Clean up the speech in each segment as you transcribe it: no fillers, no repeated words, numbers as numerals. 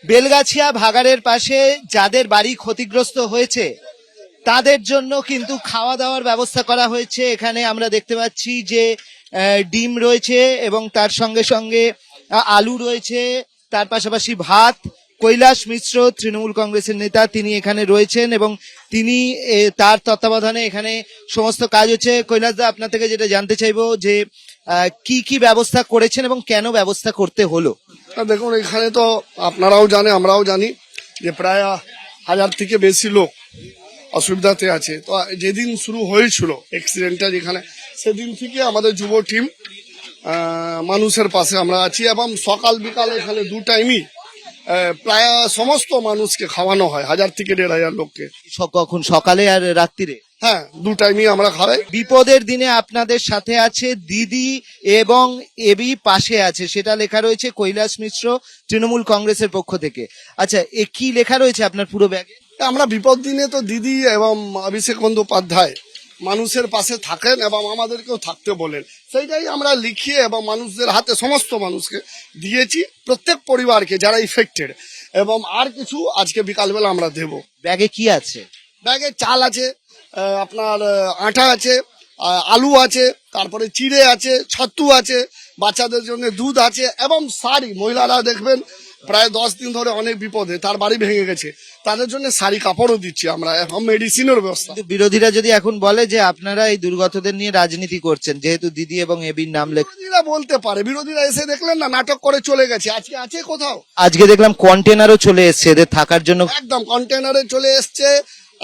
বেলগাছিয়া ভাগাড়ের পাশে যাদের বাড়ি ক্ষতিগ্রস্ত হয়েছে তাদের জন্য কিন্তু খাওয়া দাওয়ার ব্যবস্থা করা হয়েছে। এখানে আমরা দেখতে পাচ্ছি যে ডিম রয়েছে এবং তার সঙ্গে সঙ্গে আলু রয়েছে, তার পাশাপাশি ভাত। কৈলাস মিশ্র তৃণমূল কংগ্রেসের নেতা, তিনি এখানে রয়েছেন এবং তিনি তার তত্ত্বাবধানে এখানে সমস্ত কাজ হচ্ছে। কৈলাস দা, আপনার থেকে যেটা জানতে চাইবো যে কি কি ব্যবস্থা করেছেন এবং কেন ব্যবস্থা করতে হলো? দেখুন, এখানে তো আপনারাও জানে, আমরাও জানি যে প্রায় 1000 থেকে বেশি লোক অসুবিধাতে আছে। তো যেদিন শুরু হয়েছিল অ্যাক্সিডেন্টটা যেখানে, সেদিন থেকে আমাদের যুব টিম মানুষের পাশে আমরা আছি এবং সকাল বিকাল এখানে 2 টাইমই প্রায় সমস্ত মানুষকে খাওয়ানো হয়, 1000 থেকে 1500 লোককে। কখন, সকালে আর রাত্রিরে? হ্যাঁ, 2 টাইমই আমরা খাওয়াই। বিপদের দিনে আপনাদের সাথে আছে দিদি এবং এবি পাশে আছে, সেটা লেখা রয়েছে কৈলাস মিশ্র তৃণমূল কংগ্রেসের পক্ষ থেকে। আচ্ছা, কি লেখা রয়েছে আপনার পুরো ব্যাগে? আমরা বিপদ দিনে তো দিদি এবং অভিষেক বন্দ্যোপাধ্যায় মানুষের পাশে থাকেন এবং আমাদেরকেও থাকতে বলেন, সেইটাই আমরা লিখিয়ে এবং মানুষদের হাতে সমস্ত মানুষকে দিয়েছি, প্রত্যেক পরিবারকে যারা ইফেক্টেড। এবং আর কিছু আজকে বিকালবেলা আমরা দেব। ব্যাগে কি আছে? ব্যাগে চাল আছে, আপনার আটা আছে, আলু আছে, তারপরে চিড়ে আছে, ছাতু আছে, বাচ্চাদের জন্য দুধ আছে এবং শাড়ি। মহিলারা দেখবেন প্রায় 10 দিন ধরে অনেক বিপদে, তার বাড়ি ভেঙে গেছে, তাদের জন্য শাড়ি কাপড়ও দিচ্ছি আমরা এবং মেডিসিনের ব্যবস্থা। কিন্তু বিরোধীরা যদি এখন বলে যে আপনারা এই দুর্গতদের নিয়ে রাজনীতি করছেন, যেহেতু দিদি এবং এবির নাম লেখা। বিরোধীরা বলতে পারে, বিরোধীরা এসে দেখলেন না নাটক করে চলে গেছে, আজকে আছে কোথাও? আজকে দেখলাম কন্টেনারও চলে এসছে এদের থাকার জন্য। একদম কন্টেনারে চলে এসছে।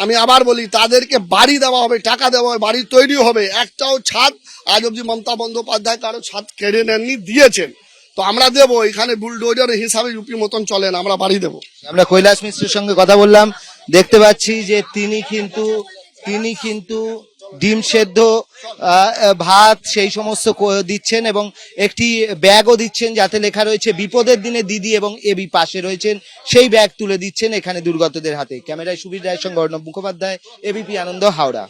আমি আবার বলি, তাদেরকে বাড়ি দেওয়া হবে, টাকা দেওয়া হবে, বাড়ি তৈরি হবে। একটাও ছাদ আজ অব্দি মমতা বন্দ্যোপাধ্যায় কারো ছাদ কেড়ে নেননি, দিয়েছেন। তো আমরা দেবো, এখানে বুলডোজার হিসাবে ইউপি মতন চলেন, আমরা বাড়ি দেবো। আমরা কৈলাস মিশ্রের সঙ্গে কথা বললাম, দেখতে পাচ্ছি যে তিনি কিন্তু ডিম সেদ্ধ, ভাত সেই সমস্ত দিচ্ছেন এবং একটি ব্যাগও দিচ্ছেন যাতে লেখা রয়েছে বিপদের দিনে দিদি এবং এবি পাশে রয়েছেন, সেই ব্যাগ তুলে দিচ্ছেন এখানে দুর্গতদের হাতে। ক্যামেরায় সুবীর রায়ের সঙ্গে অর্ণব মুখোপাধ্যায়, এবিপি আনন্দ, হাওড়া।